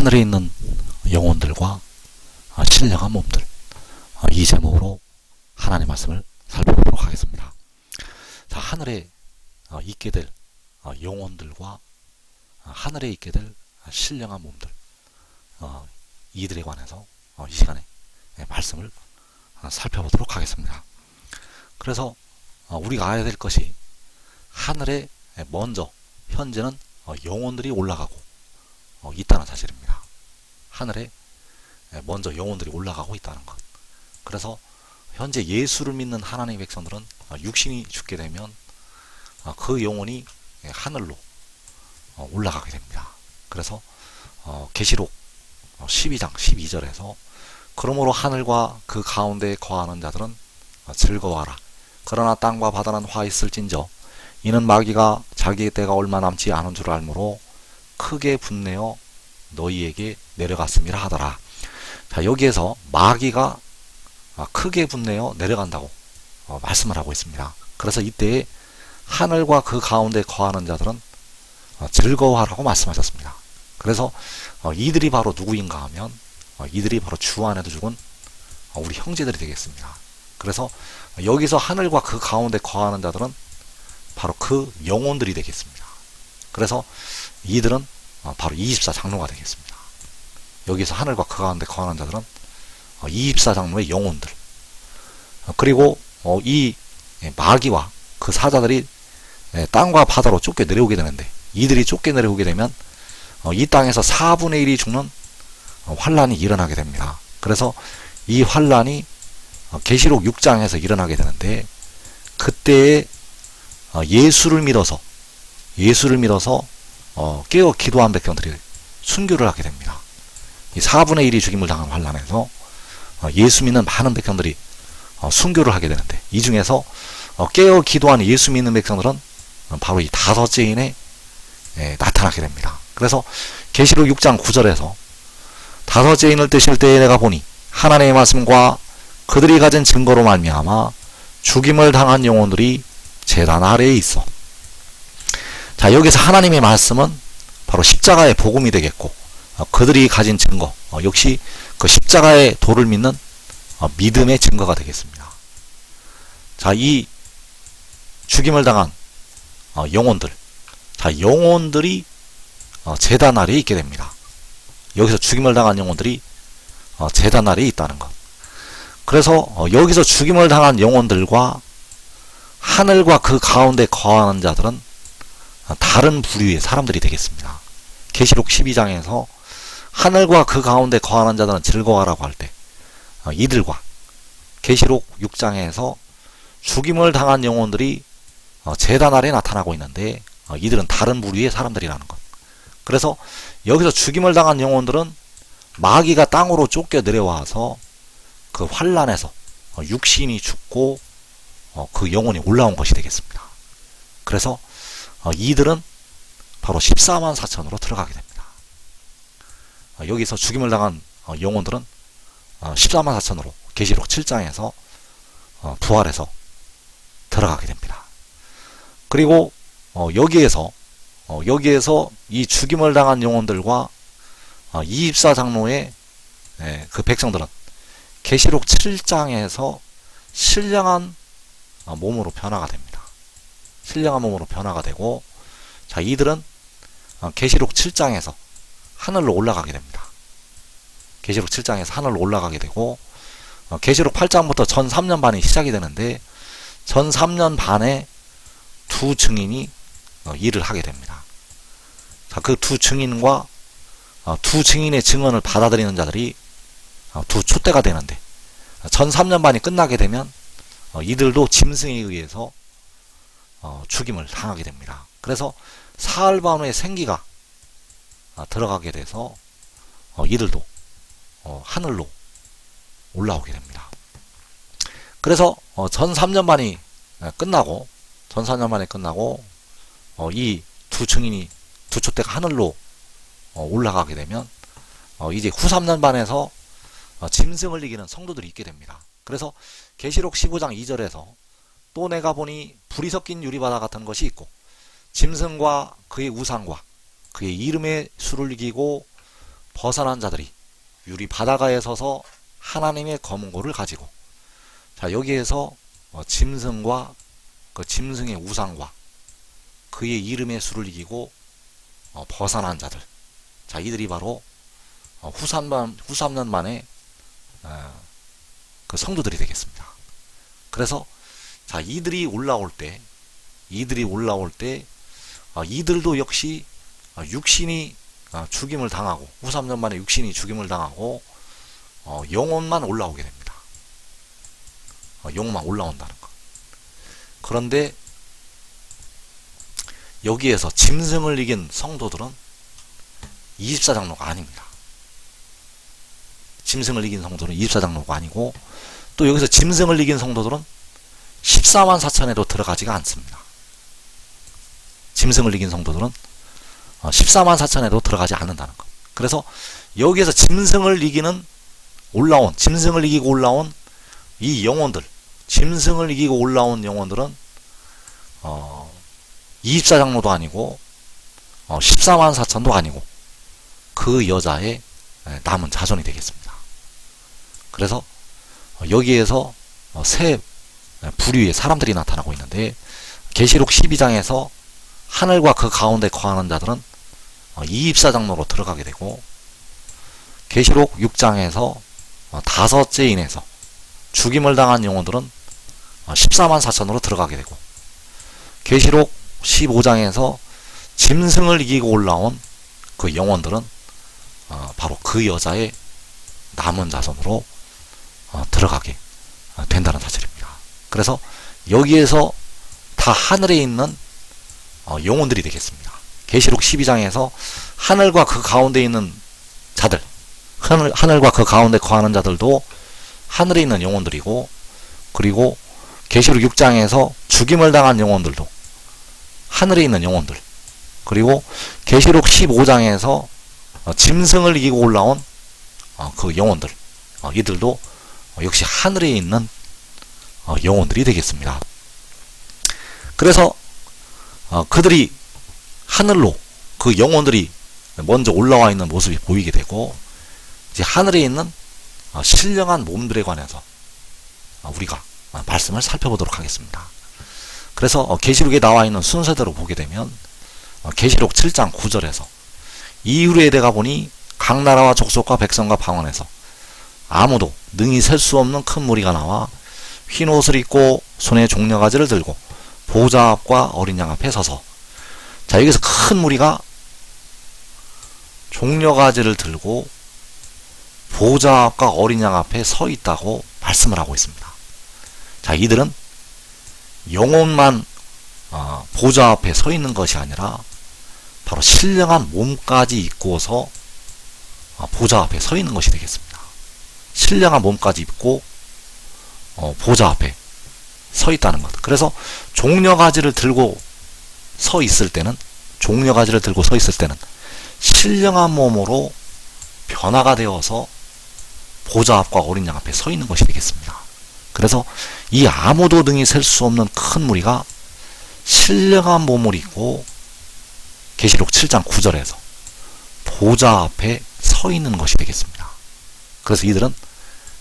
하늘에 있는 영혼들과 신령한 몸들, 이 제목으로 하나님의 말씀을 살펴보도록 하겠습니다. 자, 하늘에 있게 될 영혼들과 하늘에 있게 될 신령한 몸들, 이들에 관해서 이 시간에 말씀을 살펴보도록 하겠습니다. 그래서 우리가 알아야 될 것이, 하늘에 먼저 현재는 영혼들이 올라가고 있다는 사실입니다. 하늘에 먼저 영혼들이 올라가고 있다는 것. 그래서 현재 예수를 믿는 하나님의 백성들은 육신이 죽게 되면 그 영혼이 하늘로 올라가게 됩니다. 그래서 계시록 12장 12절에서 그러므로 하늘과 그 가운데에 거하는 자들은 즐거워하라. 그러나 땅과 바다는 화 있을진저 이는 마귀가 자기의 때가 얼마 남지 않은 줄 알므로 크게 분내어 너희에게 내려갔음이라 하더라. 자, 여기에서 마귀가 크게 분내어 내려간다고 말씀을 하고 있습니다. 그래서 이때에 하늘과 그 가운데 거하는 자들은 즐거워하라고 말씀하셨습니다. 그래서 이들이 바로 누구인가 하면 이들이 바로 주 안에도 죽은 우리 형제들이 되겠습니다. 그래서 여기서 하늘과 그 가운데 거하는 자들은 바로 그 영혼들이 되겠습니다. 그래서 이들은 바로 24장로가 되겠습니다. 여기서 하늘과 그 가운데 거하는 자들은 24장로의 영혼들. 그리고 이 마귀와 그 사자들이 땅과 바다로 쫓겨 내려오게 되는데, 이들이 쫓겨 내려오게 되면 이 땅에서 4분의 1이 죽는 환란이 일어나게 됩니다. 그래서 이 환란이 계시록 6장에서 일어나게 되는데, 그때에 예수를 믿어서 깨어 기도한 백성들이 순교를 하게 됩니다. 이 4분의 1이 죽임을 당한 환란에서 예수 믿는 많은 백성들이 순교를 하게 되는데, 이 중에서 깨어 기도한 예수 믿는 백성들은 바로 이 다섯째 인에 나타나게 됩니다. 그래서 계시록 6장 9절에서 다섯째 인을 떼실 때에 내가 보니 하나님의 말씀과 그들이 가진 증거로 말미암아 죽임을 당한 영혼들이 제단 아래에 있어. 자, 여기서 하나님의 말씀은 바로 십자가의 복음이 되겠고, 그들이 가진 증거 역시 그 십자가의 도를 믿는 믿음의 증거가 되겠습니다. 자, 이 죽임을 당한 영혼들, 자, 영혼들이 제단 아래에 있게 됩니다. 여기서 죽임을 당한 영혼들이 제단 아래에 있다는 것. 그래서 여기서 죽임을 당한 영혼들과 하늘과 그 가운데 거하는 자들은 다른 부류의 사람들이 되겠습니다. 계시록 12장에서 하늘과 그 가운데 거하는 자들은 즐거워하라고 할 때, 이들과 계시록 6장에서 죽임을 당한 영혼들이 제단 아래에 나타나고 있는데, 이들은 다른 부류의 사람들이라는 것. 그래서 여기서 죽임을 당한 영혼들은 마귀가 땅으로 쫓겨 내려와서 그 환란에서 육신이 죽고 그 영혼이 올라온 것이 되겠습니다. 그래서 이들은 바로 14만 4천으로 들어가게 됩니다. 여기서 죽임을 당한 영혼들은 14만 4천으로 계시록 7장에서 부활해서 들어가게 됩니다. 그리고 여기에서 이 죽임을 당한 영혼들과 24장로의 그 백성들은 계시록 7장에서 신령한 몸으로 변화가 됩니다. 신령한 몸으로 변화가 되고, 자, 이들은 계시록 7장에서 하늘로 올라가게 됩니다. 계시록 7장에서 하늘로 올라가게 되고, 계시록 8장부터 전 3년 반이 시작이 되는데, 전 3년 반에 두 증인이 일을 하게 됩니다. 자, 그 두 증인과 두 증인의 증언을 받아들이는 자들이 두 촛대가 되는데, 전 3년 반이 끝나게 되면 이들도 짐승에 의해서 죽임을 당하게 됩니다. 그래서 사흘 반의 생기가 들어가게 돼서 이들도 하늘로 올라오게 됩니다. 그래서 전 3년 반이 끝나고 이 두 증인이 두 촛대가 하늘로 올라가게 되면 이제 후 3년 반에서 짐승을 이기는 성도들이 있게 됩니다. 그래서 계시록 15장 2절에서 또 내가 보니 불이 섞인 유리바다 같은 것이 있고 짐승과 그의 우상과 그의 이름의 수를 이기고 벗어난 자들이 유리 바다가에 서서 하나님의 검은고를 가지고, 자 여기에서 짐승과 그 짐승의 우상과 그의 이름의 수를 이기고 벗어난 자들, 자 이들이 바로 후 3년 만에 그 성도들이 되겠습니다. 그래서 자 이들이 올라올 때 이들도 역시 육신이 죽임을 당하고, 후 3년 만에 육신이 죽임을 당하고 영혼만 올라오게 됩니다. 영혼만 올라온다는 것. 그런데 여기에서 짐승을 이긴 성도들은 24장로가 아닙니다. 짐승을 이긴 성도는 24장로가 아니고, 또 여기서 짐승을 이긴 성도들은 14만 4천에도 들어가지가 않습니다. 짐승을 이긴 성도들은 14만 4천에도 들어가지 않는다는 것. 그래서 여기에서 짐승을 이기고 올라온 이 영혼들, 짐승을 이기고 올라온 영혼들은 24장로도 아니고 14만 4천도 아니고 그 여자의 남은 자손이 되겠습니다. 그래서 여기에서 세 부류의 사람들이 나타나고 있는데, 계시록 12장에서 하늘과 그 가운데 거하는 자들은 24장로로 들어가게 되고, 계시록 6장에서 다섯째 인에서 죽임을 당한 영혼들은 14만 4천으로 들어가게 되고, 계시록 15장에서 짐승을 이기고 올라온 그 영혼들은 바로 그 여자의 남은 자손으로 들어가게 된다는 사실입니다. 그래서 여기에서 다 하늘에 있는 영혼들이 되겠습니다. 계시록 12장에서 하늘과 그 가운데 있는 자들, 하늘과 그 가운데 거하는 자들도 하늘에 있는 영혼들이고, 그리고 계시록 6장에서 죽임을 당한 영혼들도 하늘에 있는 영혼들, 그리고 계시록 15장에서 짐승을 이기고 올라온 그 영혼들, 이들도 역시 하늘에 있는 영혼들이 되겠습니다. 그래서 그들이 하늘로, 그 영혼들이 먼저 올라와 있는 모습이 보이게 되고, 이제 하늘에 있는 신령한 몸들에 관해서 우리가 말씀을 살펴보도록 하겠습니다. 그래서 계시록에 나와 있는 순서대로 보게 되면, 계시록 7장 9절에서 이후에 내가 보니 각 나라와 족속과 백성과 방언에서 아무도 능히 셀 수 없는 큰 무리가 나와 흰 옷을 입고 손에 종려가지를 들고 보좌 앞과 어린 양 앞에 서서, 자 여기서 큰 무리가 종려가지를 들고 보좌 앞과 어린 양 앞에 서 있다고 말씀을 하고 있습니다. 자 이들은 영혼만 보좌 앞에 서 있는 것이 아니라 바로 신령한 몸까지 입고서 보좌 앞에 서 있는 것이 되겠습니다. 신령한 몸까지 입고 보좌 앞에 서 있다는 것. 그래서 종려가지를 들고 서 있을 때는 신령한 몸으로 변화가 되어서 보좌 앞과 어린 양 앞에 서 있는 것이 되겠습니다. 그래서 이 아무도 능히 셀 수 없는 큰 무리가 신령한 몸을 입고 계시록 7장 9절에서 보좌 앞에 서 있는 것이 되겠습니다. 그래서 이들은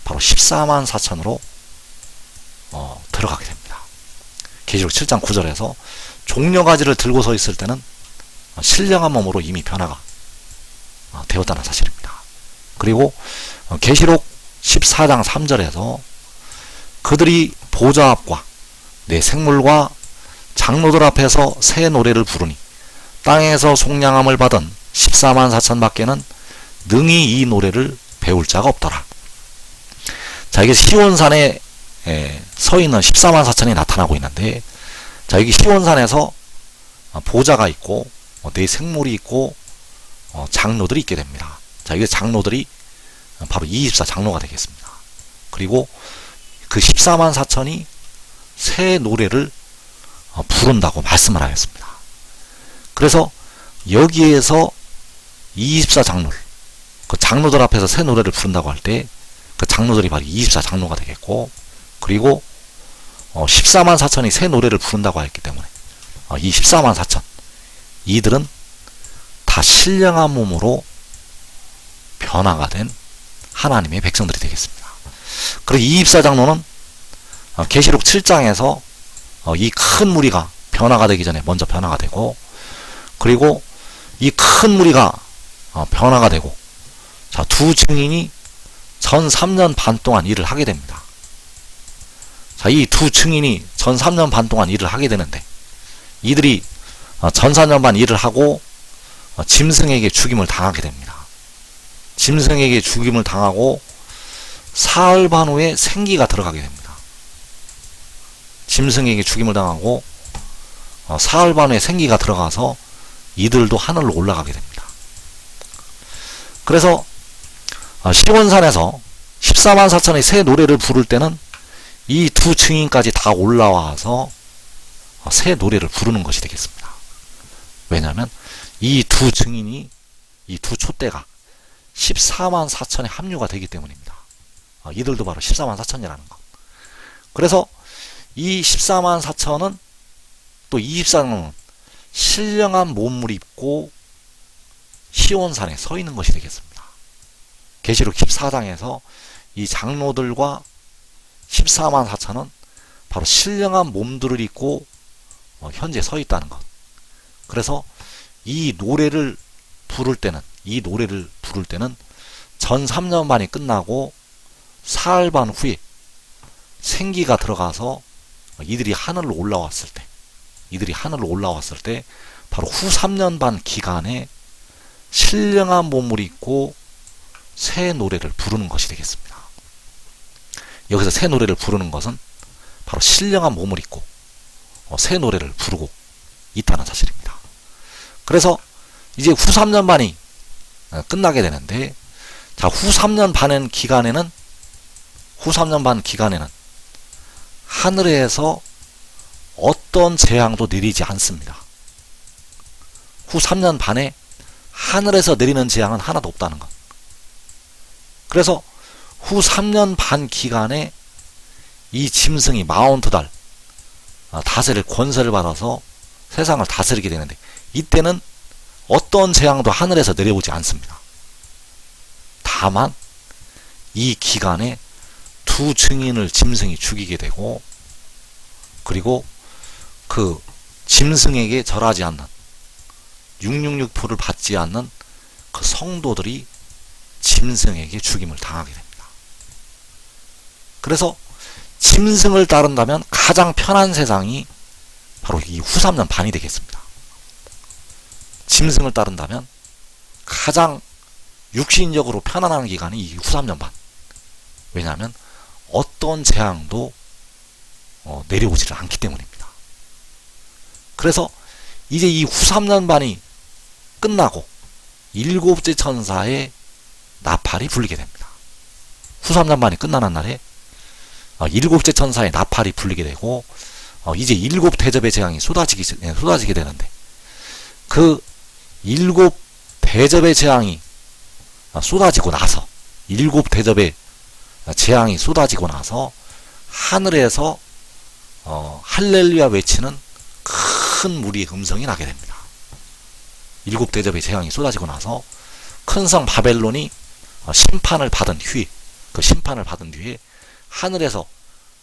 바로 14만 4천으로 들어가게 됩니다. 계시록 7장 9절에서 종려가지를 들고 서 있을 때는 신령한 몸으로 이미 변화가 되었다는 사실입니다. 그리고 계시록 14장 3절에서 그들이 보좌 앞과 내 생물과 장로들 앞에서 새 노래를 부르니 땅에서 속량함을 받은 14만 4천 밖에는 능히 이 노래를 배울 자가 없더라. 자, 이게 시온산에 서 있는 14만 4천이 나타나고 있는데, 자, 여기 시온산에서 보좌가 있고 네 생물이 있고 장로들이 있게 됩니다. 자, 이게 장로들이 바로 24장로가 되겠습니다. 그리고 그 14만 4천이 새 노래를 부른다고 말씀을 하였습니다. 그래서 여기에서 24장로, 그 장로들 앞에서 새 노래를 부른다고 할 때 그 장로들이 바로 24장로가 되겠고, 그리고 14만 4천이 새 노래를 부른다고 했기 때문에 이 14만 4천, 이들은 다 신령한 몸으로 변화가 된 하나님의 백성들이 되겠습니다. 그리고 이 입사장로는 계시록 7장에서 이 큰 무리가 변화가 되기 전에 먼저 변화가 되고, 그리고 이 큰 무리가 변화가 되고, 자, 두 증인이 전 3년 반 동안 일을 하게 됩니다. 자, 이 두 증인이 전 3년 반 동안 일을 하게 되는데, 이들이 전 4년 반 일을 하고 짐승에게 죽임을 당하게 됩니다. 짐승에게 죽임을 당하고 사흘 반 후에 생기가 들어가게 됩니다. 짐승에게 죽임을 당하고 사흘 반 후에 생기가 들어가서 이들도 하늘로 올라가게 됩니다. 그래서 시온산에서 14만 4천의 새 노래를 부를 때는 이 두 증인까지 다 올라와서 새 노래를 부르는 것이 되겠습니다. 왜냐하면 이 두 증인이, 이 두 촛대가 14만 4천에 합류가 되기 때문입니다. 이들도 바로 14만 4천이라는 것. 그래서 이 14만 4천은 또 24는 신령한 몸을 입고 시온산에 서 있는 것이 되겠습니다. 계시록 14장에서 이 장로들과 14만 4천은 바로 신령한 몸들을 입고 현재 서 있다는 것. 그래서 이 노래를 부를 때는 전 3년 반이 끝나고 사흘 반 후에 생기가 들어가서 이들이 하늘로 올라왔을 때 바로 후 3년 반 기간에 신령한 몸을 입고 새 노래를 부르는 것이 되겠습니다. 여기서 새 노래를 부르는 것은 바로 신령한 몸을 입고 새 노래를 부르고 있다는 사실입니다. 그래서 이제 후 3년 반이 끝나게 되는데, 자, 후 3년 반 기간에는 하늘에서 어떤 재앙도 내리지 않습니다. 후 3년 반에 하늘에서 내리는 재앙은 하나도 없다는 것. 그래서 후 3년 반 기간에 이 짐승이 마운트달 다스릴 권세를 받아서 세상을 다스리게 되는데, 이때는 어떤 재앙도 하늘에서 내려오지 않습니다. 다만 이 기간에 두 증인을 짐승이 죽이게 되고, 그리고 그 짐승에게 절하지 않는 666표를 받지 않는 그 성도들이 짐승에게 죽임을 당하게 됩니다. 그래서 짐승을 따른다면 가장 편한 세상이 바로 이 후 3년 반이 되겠습니다. 짐승을 따른다면 가장 육신적으로 편안한 기간이 이 후 3년 반. 왜냐하면 어떤 재앙도 내려오지를 않기 때문입니다. 그래서 이제 이 후 3년 반이 끝나고 일곱째 천사의 나팔이 불리게 됩니다. 후 3년 반이 끝나는 날에 일곱째 천사의 나팔이 불리게 되고, 이제 일곱 대접의 재앙이 쏟아지게 되는데, 그 일곱 대접의 재앙이 쏟아지고 나서, 일곱 대접의 재앙이 쏟아지고 나서 하늘에서 할렐루야 외치는 큰 무리의 음성이 나게 됩니다. 일곱 대접의 재앙이 쏟아지고 나서 큰 성 바벨론이 심판을 받은 뒤에 하늘에서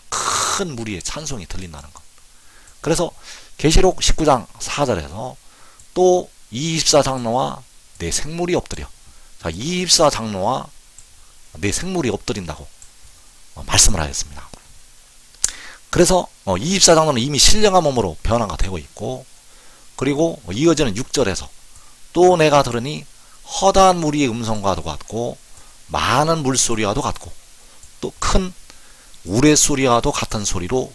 큰 무리의 찬송이 들린다는 것. 그래서 계시록 19장 4절에서 또 24장로와 내 생물이 엎드려, 자, 24장로와 내 생물이 엎드린다고 말씀을 하였습니다. 그래서 24장로는 이미 신령한 몸으로 변화가 되고 있고, 그리고 이어지는 6절에서 또 내가 들으니 허다한 무리의 음성과도 같고 많은 물소리와도 같고 또 큰 우레소리와도 같은 소리로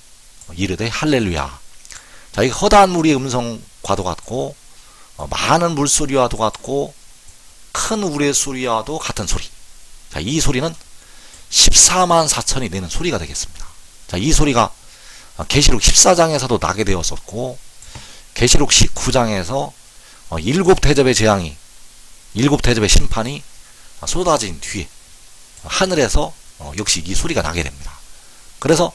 이르되 할렐루야. 자, 이 허다한 무리의 음성과도 같고 많은 물소리와도 같고 큰 우레소리와도 같은 소리. 자, 이 소리는 14만 4천이 내는 소리가 되겠습니다. 자, 이 소리가 계시록 14장에서도 나게 되었었고, 계시록 19장에서 일곱 대접의 재앙이, 일곱 대접의 심판이 쏟아진 뒤에 하늘에서 역시 이 소리가 나게 됩니다. 그래서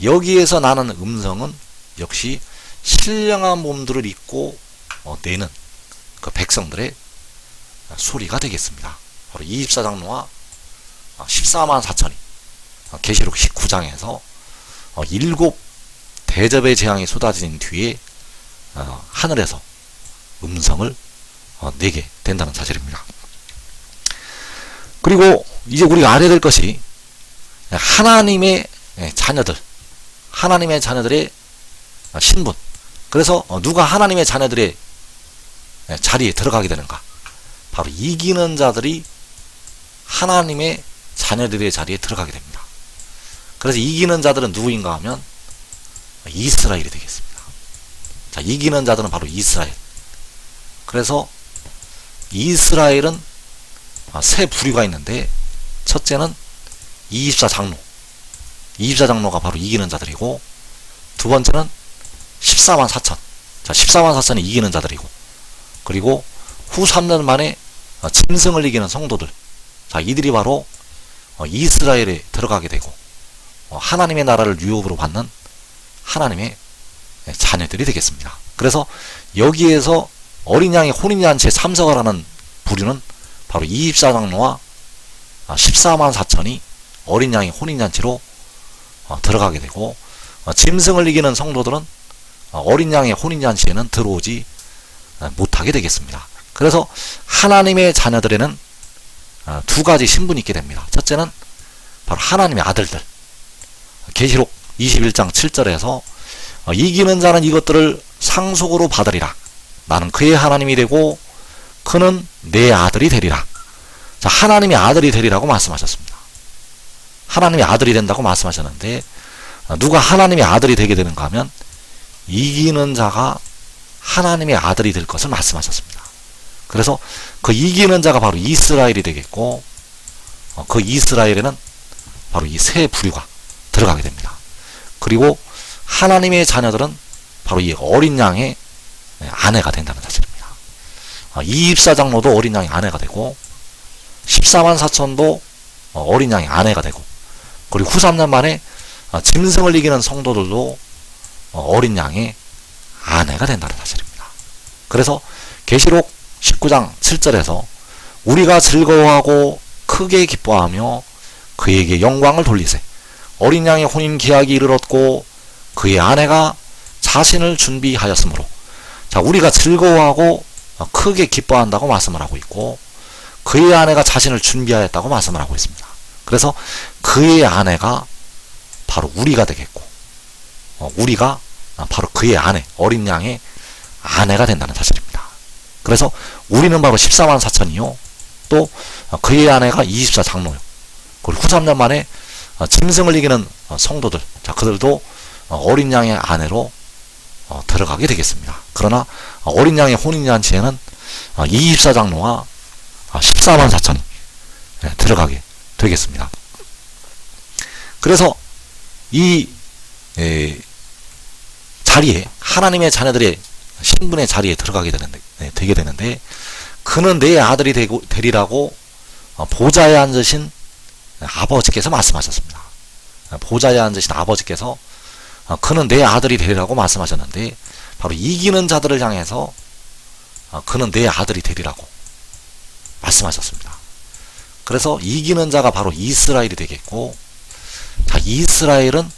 여기에서 나는 음성은 역시 신령한 몸들을 입고 내는 그 백성들의 소리가 되겠습니다. 바로 24장로와 14만 4천이 계시록 19장에서 일곱 대접의 재앙이 쏟아진 뒤에 하늘에서 음성을 내게 된다는 사실입니다. 그리고 이제 우리가 알아야 될 것이 하나님의 자녀들, 하나님의 자녀들의 신분. 그래서 누가 하나님의 자녀들의 자리에 들어가게 되는가? 바로 이기는 자들이 하나님의 자녀들의 자리에 들어가게 됩니다. 그래서 이기는 자들은 누구인가 하면 이스라엘이 되겠습니다. 자, 이기는 자들은 바로 이스라엘. 그래서 이스라엘은 세 부류가 있는데, 첫째는 24장로. 24장로가 바로 이기는 자들이고, 두 번째는 14만 4천. 자, 14만 4천이 이기는 자들이고, 그리고 후 3년 만에 짐승을 이기는 성도들. 자, 이들이 바로 이스라엘에 들어가게 되고, 하나님의 나라를 유업으로 받는 하나님의 자녀들이 되겠습니다. 그래서 여기에서 어린 양의 혼인잔치에 참석을 하는 부류는 바로 24장로와 14만 4천이 어린 양의 혼인잔치로 들어가게 되고, 짐승을 이기는 성도들은 어린 양의 혼인잔치에는 들어오지 못하게 되겠습니다. 그래서 하나님의 자녀들에는 두 가지 신분이 있게 됩니다. 첫째는 바로 하나님의 아들들. 계시록 21장 7절에서 이기는 자는 이것들을 상속으로 받으리라. 나는 그의 하나님이 되고 그는 내 아들이 되리라. 자, 하나님의 아들이 되리라고 말씀하셨습니다. 하나님의 아들이 된다고 말씀하셨는데, 누가 하나님의 아들이 되게 되는가 하면 이기는 자가 하나님의 아들이 될 것을 말씀하셨습니다. 그래서 그 이기는 자가 바로 이스라엘이 되겠고, 그 이스라엘에는 바로 이 세 부류가 들어가게 됩니다. 그리고 하나님의 자녀들은 바로 이 어린 양의 아내가 된다는 사실입니다. 24장로도 어린 양의 아내가 되고, 14만 4천도 어린 양의 아내가 되고, 그리고 후 3년 만에 짐승을 이기는 성도들도 어린 양의 아내가 된다는 사실입니다. 그래서 계시록 19장 7절에서 우리가 즐거워하고 크게 기뻐하며 그에게 영광을 돌리세. 어린 양의 혼인 계약이 이르렀고 그의 아내가 자신을 준비하였으므로. 자, 우리가 즐거워하고 크게 기뻐한다고 말씀을 하고 있고, 그의 아내가 자신을 준비하였다고 말씀을 하고 있습니다. 그래서 그의 아내가 바로 우리가 되겠고, 우리가 바로 그의 아내, 어린 양의 아내가 된다는 사실입니다. 그래서 우리는 바로 14만 4천이요, 또 그의 아내가 24장로요, 그리고 후 3년 만에 짐승을 이기는 성도들, 자, 그들도 어린 양의 아내로 들어가게 되겠습니다. 그러나 어린 양의 혼인잔치에는 24장로와 14만 4천이 들어가게 되겠습니다. 그래서 이 자리에, 하나님의 자녀들의 신분의 자리에 들어가게 되게 되는데, 그는 내 아들이 되리라고 보좌에 앉으신 아버지께서 말씀하셨습니다. 보좌에 앉으신 아버지께서 그는 내 아들이 되리라고 말씀하셨는데, 바로 이기는 자들을 향해서 그는 내 아들이 되리라고 말씀하셨습니다. 그래서 이기는 자가 바로 이스라엘이 되겠고, 자, 이스라엘은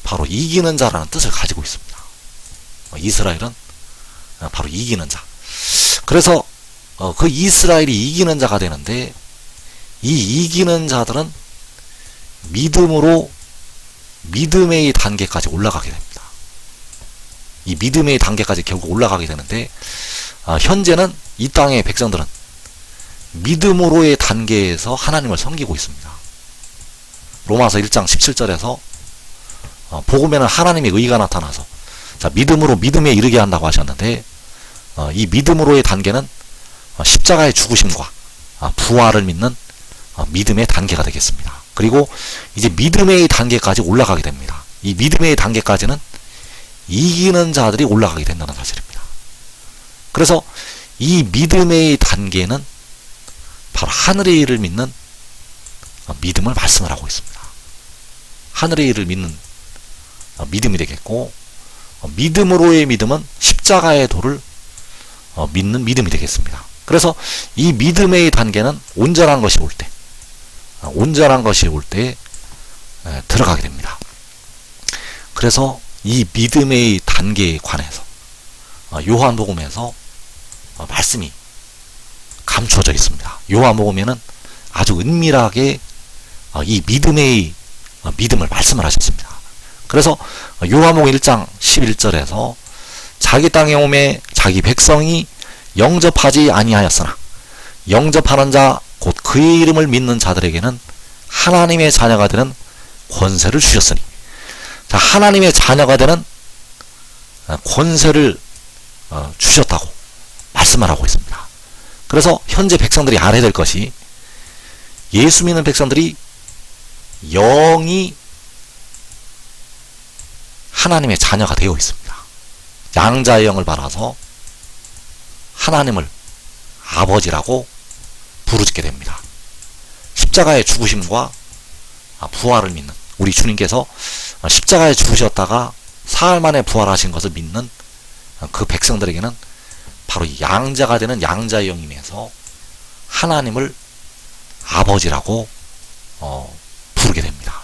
바로 이기는 자라는 뜻을 가지고 있습니다. 이스라엘은 바로 이기는 자. 그래서 그 이스라엘이 이기는 자가 되는데, 이 이기는 자들은 믿음으로 믿음의 단계까지 올라가게 됩니다. 이 믿음의 단계까지 결국 올라가게 되는데, 현재는 이 땅의 백성들은 믿음으로의 단계에서 하나님을 섬기고 있습니다. 로마서 1장 17절에서 복음에는 하나님의 의가 나타나서, 자, 믿음으로 믿음에 이르게 한다고 하셨는데, 이 믿음으로의 단계는 십자가의 죽으심과 부활을 믿는 믿음의 단계가 되겠습니다. 그리고 이제 믿음의 단계까지 올라가게 됩니다. 이 믿음의 단계까지는 이기는 자들이 올라가게 된다는 사실입니다. 그래서 이 믿음의 단계는 바로 하늘의 일을 믿는 믿음을 말씀을 하고 있습니다. 하늘의 일을 믿는 믿음이 되겠고, 믿음으로의 믿음은 십자가의 도를 믿는 믿음이 되겠습니다. 그래서 이 믿음의 단계는 온전한 것이 올 때, 들어가게 됩니다. 그래서 이 믿음의 단계에 관해서 요한복음에서 말씀이 감춰져 있습니다. 요한복음에는 아주 은밀하게 이 믿음을 말씀을 하셨습니다. 그래서 요한복음 1장 11절에서 자기 땅에 오매 자기 백성이 영접하지 아니하였으나 영접하는 자 곧 그의 이름을 믿는 자들에게는 하나님의 자녀가 되는 권세를 주셨으니, 자, 하나님의 자녀가 되는 권세를 주셨다고 말씀을 하고 있습니다. 그래서 현재 백성들이 알아야 될 것이, 예수 믿는 백성들이 영이 하나님의 자녀가 되어 있습니다. 양자의 영을 받아서 하나님을 아버지라고 부르짖게 됩니다. 십자가의 죽으심과 부활을 믿는 우리 주님께서 십자가에 죽으셨다가 사흘 만에 부활하신 것을 믿는 그 백성들에게는 바로 이 양자가 되는 양자의 영임에서 하나님을 아버지라고 부르게 됩니다.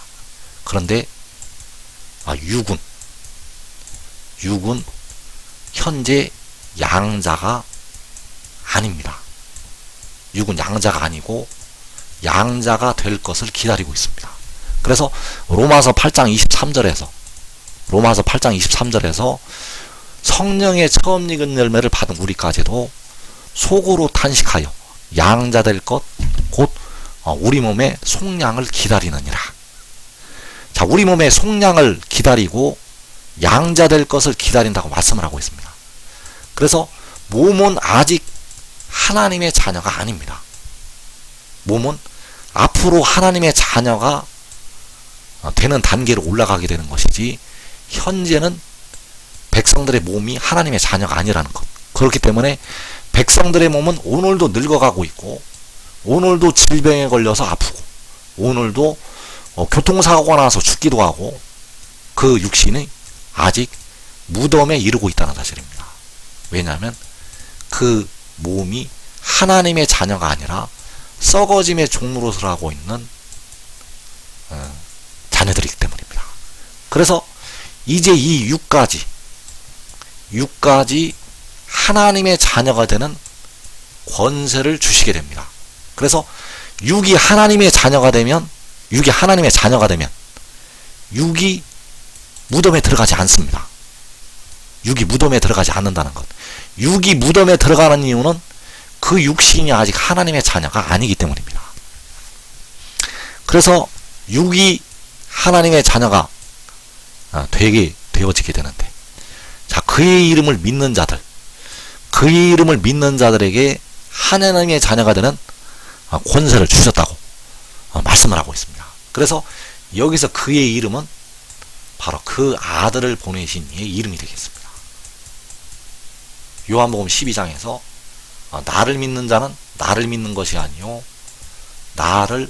그런데 육은 현재 양자가 아닙니다. 육은 양자가 아니고 양자가 될 것을 기다리고 있습니다. 그래서 로마서 8장 23절에서 성령의 처음 익은 열매를 받은 우리까지도 속으로 탄식하여 양자 될 것 곧 우리 몸의 속량을 기다리느니라. 자, 우리 몸의 속량을 기다리고 양자 될 것을 기다린다고 말씀을 하고 있습니다. 그래서 몸은 아직 하나님의 자녀가 아닙니다. 몸은 앞으로 하나님의 자녀가 되는 단계로 올라가게 되는 것이지, 현재는 백성들의 몸이 하나님의 자녀가 아니라는 것. 그렇기 때문에 백성들의 몸은 오늘도 늙어가고 있고, 오늘도 질병에 걸려서 아프고, 오늘도 교통사고가 나서 죽기도 하고, 그 육신이 아직 무덤에 이르고 있다는 사실입니다. 왜냐하면 그 몸이 하나님의 자녀가 아니라 썩어짐의 종로릇을 하고 있는 자녀들이기 때문입니다. 그래서 이제 이 육까지 하나님의 자녀가 되는 권세를 주시게 됩니다. 그래서 육이 하나님의 자녀가 되면 육이 무덤에 들어가지 않습니다. 육이 무덤에 들어가지 않는다는 것. 육이 무덤에 들어가는 이유는 그 육신이 아직 하나님의 자녀가 아니기 때문입니다. 그래서 육이 하나님의 자녀가 되게 되어지게 되는데, 자, 그의 이름을 믿는 자들에게 하나님의 자녀가 되는 권세를 주셨다고 말씀을 하고 있습니다. 그래서 여기서 그의 이름은 바로 그 아들을 보내신 이의 이름이 되겠습니다. 요한복음 12장에서 나를 믿는 자는 나를 믿는 것이 아니요 나를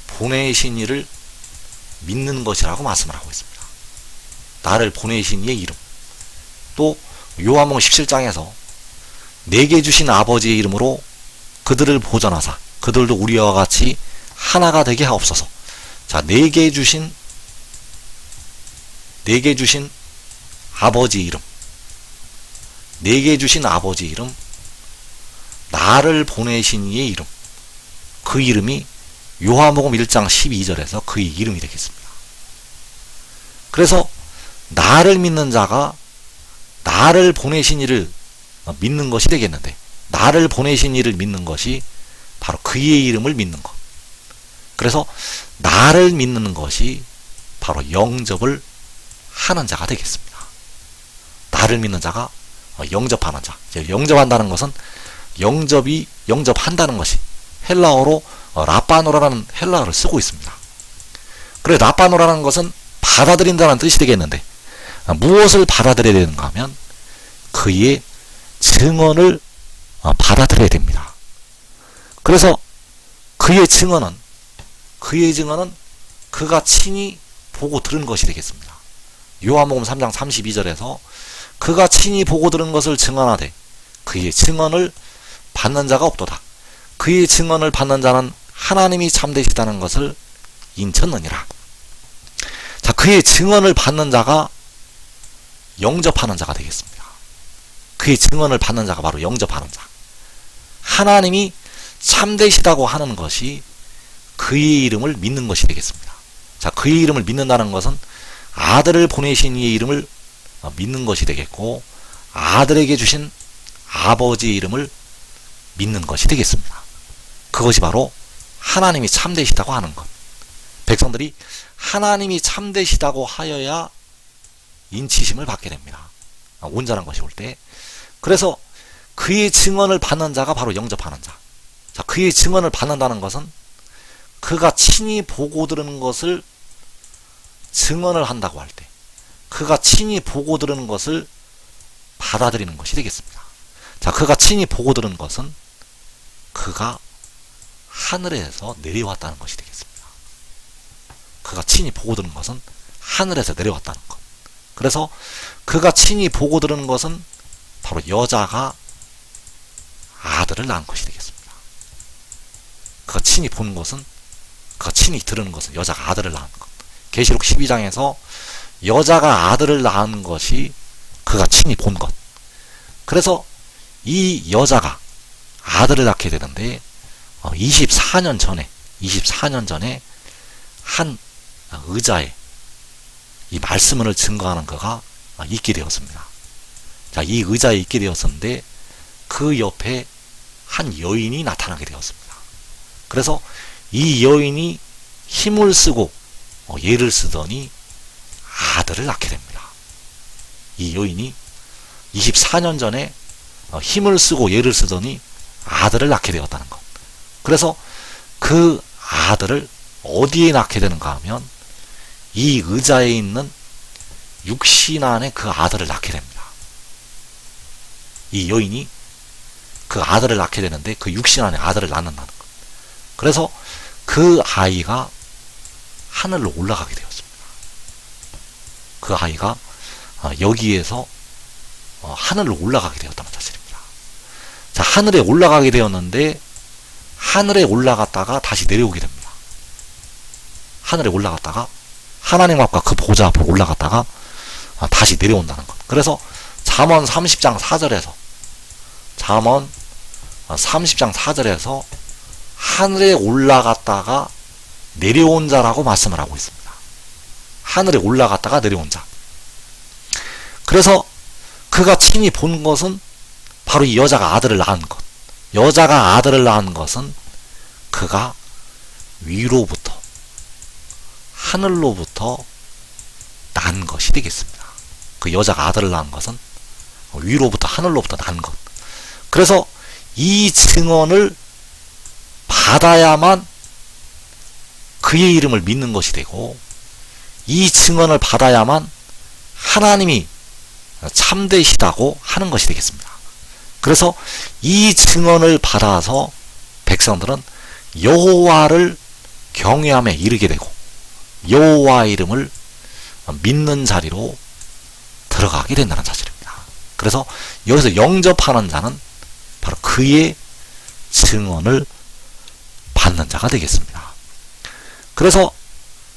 보내신 이를 믿는 것이라고 말씀을 하고 있습니다. 나를 보내신 이의 이름. 또 요한복음 17장에서 내게 주신 아버지의 이름으로 그들을 보전하사 그들도 우리와 같이 하나가 되게 하옵소서. 자, 내게 주신 아버지의 이름, 내게 주신 아버지의 이름, 나를 보내신 이의 이름, 그 이름이 요한복음 1장 12절에서 그의 이름이 되겠습니다. 그래서 나를 믿는 자가 나를 보내신 이를 믿는 것이 되겠는데, 나를 보내신 이를 믿는 것이 바로 그의 이름을 믿는 것. 그래서 나를 믿는 것이 바로 영접을 하는 자가 되겠습니다. 나를 믿는 자가 영접하는 자. 영접한다는 것은 영접한다는 것이 헬라어로 라파노라는 헬라어를 쓰고 있습니다. 그래, 라파노라는 것은 받아들인다는 뜻이 되겠는데, 무엇을 받아들여야 되는가 하면 그의 증언을 받아들여야 됩니다. 그래서 그의 증언은 그가 친히 보고 들은 것이 되겠습니다. 요한복음 3장 32절에서 그가 친히 보고 들은 것을 증언하되 그의 증언을 받는 자가 없도다. 그의 증언을 받는 자는 하나님이 참되시다는 것을 인쳤느니라. 자, 그의 증언을 받는 자가 영접하는 자가 되겠습니다. 그의 증언을 받는 자가 바로 영접하는 자. 하나님이 참되시다고 하는 것이 그의 이름을 믿는 것이 되겠습니다. 자, 그의 이름을 믿는다는 것은 아들을 보내신 이의 이름을 믿는 것이 되겠고, 아들에게 주신 아버지의 이름을 믿는 것이 되겠습니다. 그것이 바로 하나님이 참되시다고 하는 것. 백성들이 하나님이 참되시다고 하여야 인치심을 받게 됩니다. 온전한 것이 올 때. 그래서 그의 증언을 받는 자가 바로 영접하는 자. 자, 그의 증언을 받는다는 것은 그가 친히 보고 들은 것을 증언을 한다고 할 때, 그가 친히 보고 들은 것을 받아들이는 것이 되겠습니다. 자, 그가 친히 보고 들은 것은 그가 하늘에서 내려왔다는 것이 되겠습니다. 그가 친히 보고 들은 것은 하늘에서 내려왔다는 것. 그래서 그가 친히 보고 들은 것은 바로 여자가 아들을 낳은 것이 되겠습니다. 그가 친히 보는 것은, 그가 친히 들은 것은 여자가 아들을 낳은 것. 계시록 12장에서 여자가 아들을 낳은 것이 그가 친히 본 것. 그래서 이 여자가 아들을 낳게 되는데 24년 전에 한 의자에 이 말씀을 증거하는 그가 있게 되었습니다. 자, 이 의자에 있게 되었었는데 그 옆에 한 여인이 나타나게 되었습니다. 그래서 이 여인이 힘을 쓰고 예를 쓰더니 아들을 낳게 됩니다. 이 여인이 24년 전에 힘을 쓰고 예를 쓰더니 아들을 낳게 되었다는 것. 그래서 그 아들을 어디에 낳게 되는가 하면 이 의자에 있는 육신 안에 그 아들을 낳게 됩니다. 이 여인이 그 아들을 낳게 되는데 그 육신 안에 아들을 낳는다는 것. 그래서 그 아이가 하늘로 올라가게 되었습니다. 그 아이가 여기에서 하늘로 올라가게 되었다는 사실입니다. 자, 하늘에 올라가게 되었는데 하늘에 올라갔다가 다시 내려오게 됩니다. 하늘에 올라갔다가 하나님 앞과 그 보좌 앞으로 올라갔다가 다시 내려온다는 것. 그래서 잠언 30장 4절에서 하늘에 올라갔다가 내려온 자라고 말씀을 하고 있습니다. 하늘에 올라갔다가 내려온 자. 그래서 그가 친히 본 것은 바로 이 여자가 아들을 낳은 것. 여자가 아들을 낳은 것은 그가 위로부터, 하늘로부터 난 것이 되겠습니다. 그 여자가 아들을 낳은 것은 위로부터, 하늘로부터 난 것. 그래서 이 증언을 받아야만 그의 이름을 믿는 것이 되고, 이 증언을 받아야만 하나님이 참되시다고 하는 것이 되겠습니다. 그래서 이 증언을 받아서 백성들은 여호와를 경외함에 이르게 되고 여호와 이름을 믿는 자리로 들어가게 된다는 사실입니다. 그래서 여기서 영접하는 자는 바로 그의 증언을 받는 자가 되겠습니다. 그래서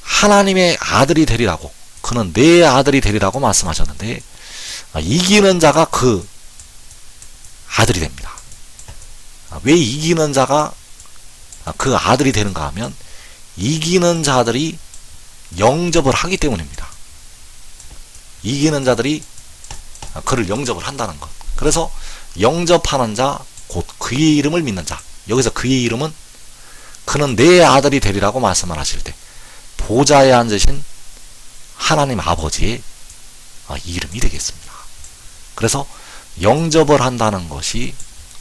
하나님의 아들이 되리라고, 그는 내 아들이 되리라고 말씀하셨는데 이기는 자가 그 아들이 됩니다. 왜 이기는 자가 그 아들이 되는가 하면 이기는 자들이 영접을 하기 때문입니다. 이기는 자들이 그를 영접을 한다는 것. 그래서 영접하는 자, 곧 그의 이름을 믿는 자. 여기서 그의 이름은 그는 내 아들이 되리라고 말씀을 하실 때 보좌에 앉으신 하나님 아버지의 이름이 되겠습니다. 그래서 영접을 한다는 것이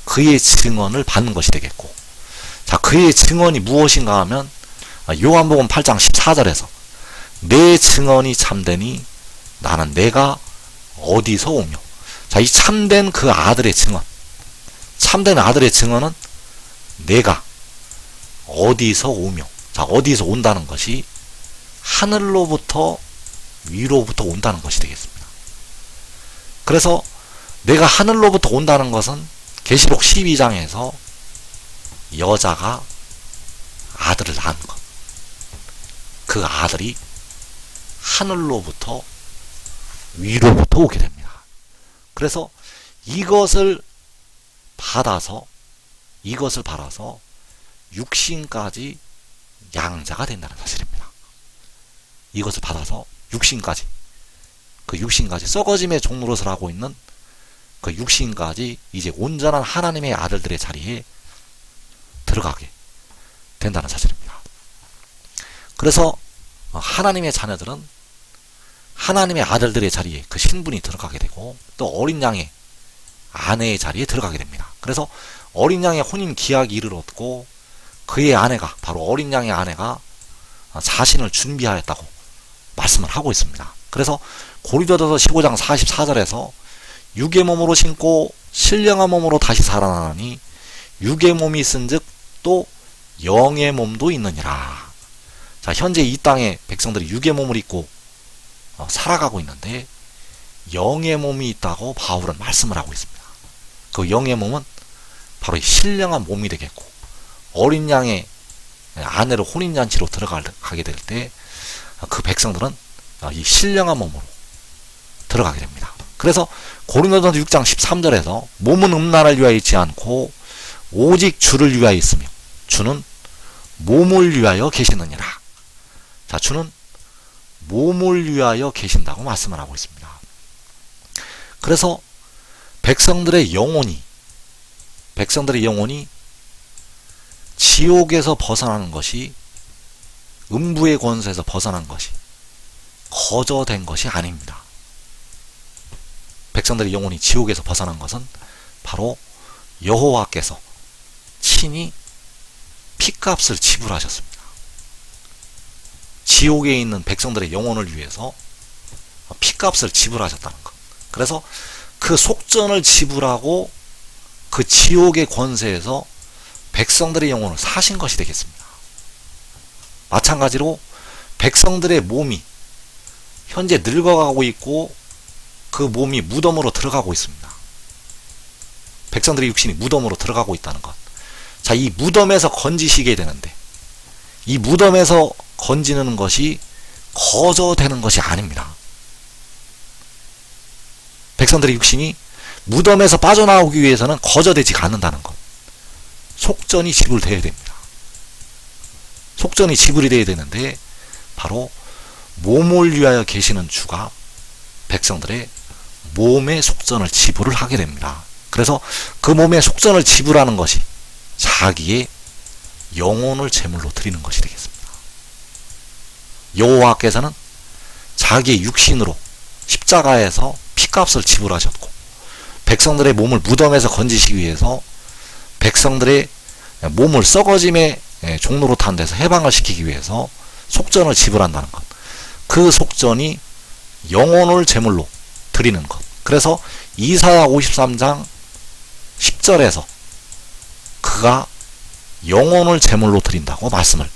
그의 증언을 받는 것이 되겠고, 자, 그의 증언이 무엇인가 하면 요한복음 8장 14절에서 내 증언이 참되니 나는 내가 어디서 오며, 자, 이 참된 그 아들의 증언, 참된 아들의 증언은 내가 어디서 오며, 자, 어디서 온다는 것이 하늘로부터 위로부터 온다는 것이 되겠습니다. 그래서 내가 하늘로부터 온다는 것은 계시록 12장에서 여자가 아들을 낳은 것. 그 아들이 하늘로부터 위로부터 오게 됩니다. 그래서 이것을 받아서 육신까지 양자가 된다는 사실입니다. 이것을 받아서 육신까지, 그 육신까지 썩어짐의 종노릇을 하고 있는 그 육신까지 이제 온전한 하나님의 아들들의 자리에 들어가게 된다는 사실입니다. 그래서 하나님의 자녀들은 하나님의 아들들의 자리에 그 신분이 들어가게 되고, 또 어린 양의 아내의 자리에 들어가게 됩니다. 그래서 어린 양의 혼인 기약이 이르렀고, 그의 아내가, 바로 어린 양의 아내가 자신을 준비하였다고 말씀을 하고 있습니다. 그래서 고린도전서 15장 44절에서 육의 몸으로 신고 신령한 몸으로 다시 살아나니 육의 몸이 있은즉 또 영의 몸도 있느니라. 자, 현재 이 땅에 백성들이 육의 몸을 입고 살아가고 있는데 영의 몸이 있다고 바울은 말씀을 하고 있습니다. 그 영의 몸은 바로 이 신령한 몸이 되겠고, 어린 양의 아내로 혼인잔치로 들어가게 될 때 그 백성들은 이 신령한 몸으로 들어가게 됩니다. 그래서 고린도전서 6장 13절에서 몸은 음란을 위하여 있지 않고 오직 주를 위하여 있으며 주는 몸을 위하여 계시느니라. 자, 주는 몸을 위하여 계신다고 말씀을 하고 있습니다. 그래서 백성들의 영혼이 지옥에서 벗어나는 것이, 음부의 권세에서 벗어난 것이 거저된 것이 아닙니다. 백성들의 영혼이 지옥에서 벗어난 것은 바로 여호와께서 친히 피값을 지불하셨습니다. 지옥에 있는 백성들의 영혼을 위해서 피값을 지불하셨다는 것. 그래서 그 속전을 지불하고 그 지옥의 권세에서 백성들의 영혼을 사신 것이 되겠습니다. 마찬가지로 백성들의 몸이 현재 늙어가고 있고 그 몸이 무덤으로 들어가고 있습니다. 백성들의 육신이 무덤으로 들어가고 있다는 것. 자, 이 무덤에서 건지시게 되는데, 이 무덤에서 건지는 것이 거저되는 것이 아닙니다. 백성들의 육신이 무덤에서 빠져나오기 위해서는 거저되지 않는다는 것. 속전이 지불되어야 됩니다. 속전이 지불이 되어야 되는데, 바로 몸을 위하여 계시는 주가 백성들의 몸의 속전을 지불을 하게 됩니다. 그래서 그 몸의 속전을 지불하는 것이 자기의 영혼을 제물로 드리는 것이 되겠습니다. 여호와께서는 자기의 육신으로 십자가에서 피값을 지불하셨고, 백성들의 몸을 무덤에서 건지시기 위해서 백성들의 몸을 썩어짐의 종로로 탄 데서 해방을 시키기 위해서 속전을 지불한다는 것. 그 속전이 영혼을 제물로 드리는 것. 그래서 이사야 53장 10절에서 그가 영혼을 제물로 드린다고 말씀을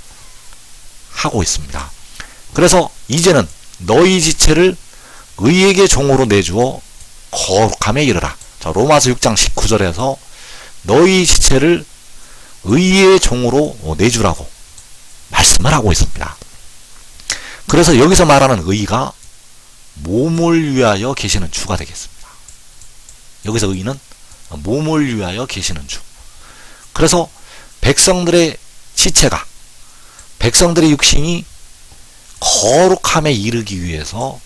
하고 있습니다. 그래서 이제는 너희 지체를 의에게 종으로 내주어 거룩함에 이르라. 자, 로마서 6장 19절에서 너희 지체를 의의 종으로 내주라고 말씀을 하고 있습니다. 그래서 여기서 말하는 의가 몸을 위하여 계시는 주가 되겠습니다. 여기서 의는 몸을 위하여 계시는 주. 그래서 백성들의 지체가, 백성들의 육신이 거룩함에 이르기 위해서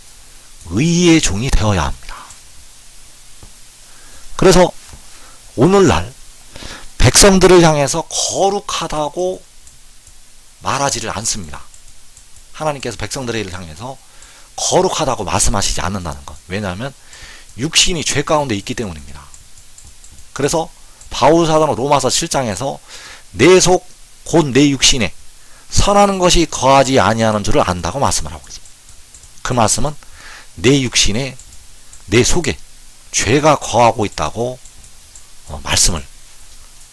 의의 종이 되어야 합니다. 그래서 오늘날 백성들을 향해서 거룩하다고 말하지를 않습니다. 하나님께서 백성들을 향해서 거룩하다고 말씀하시지 않는다는 것. 왜냐하면 육신이 죄 가운데 있기 때문입니다. 그래서 바울 사도는 로마서 7장에서 내 속 곧 내 육신에 선하는 것이 거하지 아니하는 줄을 안다고 말씀을 하고 있습니다. 그 말씀은 내 육신에, 내 속에 죄가 거하고 있다고 말씀을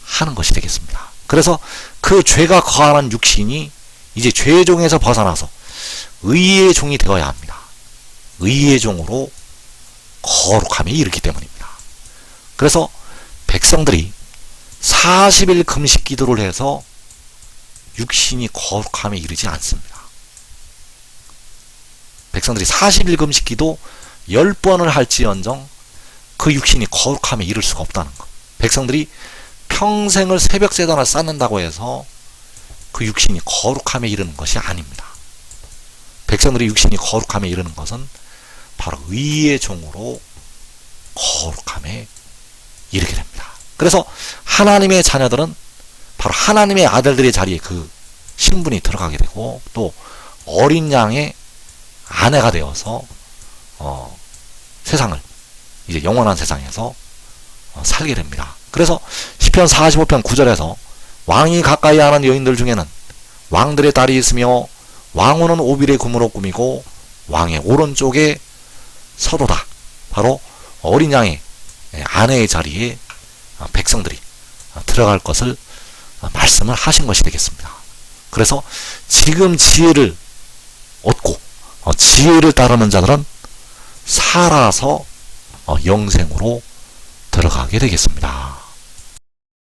하는 것이 되겠습니다. 그래서 그 죄가 거하는 육신이 이제 죄의 종에서 벗어나서 의의 종이 되어야 합니다. 의의 종으로 거룩함에 이르기 때문입니다. 그래서 백성들이 40일 금식 기도를 해서 육신이 거룩함에 이르지 않습니다. 백성들이 40일 금식 기도 10번을 할지언정 그 육신이 거룩함에 이를 수가 없다는 것. 백성들이 평생을 새벽 제단을 쌓는다고 해서 그 육신이 거룩함에 이르는 것이 아닙니다. 백성들이 육신이 거룩함에 이르는 것은 바로 의의 종으로 거룩함에 이르게 됩니다. 그래서 하나님의 자녀들은 바로 하나님의 아들들의 자리에 그 신분이 들어가게 되고 또 어린 양의 아내가 되어서 세상을 이제 영원한 세상에서 살게 됩니다. 그래서 시편 45편 9절에서 왕이 가까이 하는 여인들 중에는 왕들의 딸이 있으며 왕후는 오빌의 금으로 꾸미고 왕의 오른쪽에 서도다. 바로 어린 양의 아내의 자리에 백성들이 들어갈 것을 말씀을 하신 것이 되겠습니다. 그래서 지금 지혜를 얻고 지혜를 따르는 자들은 살아서 영생으로 들어가게 되겠습니다.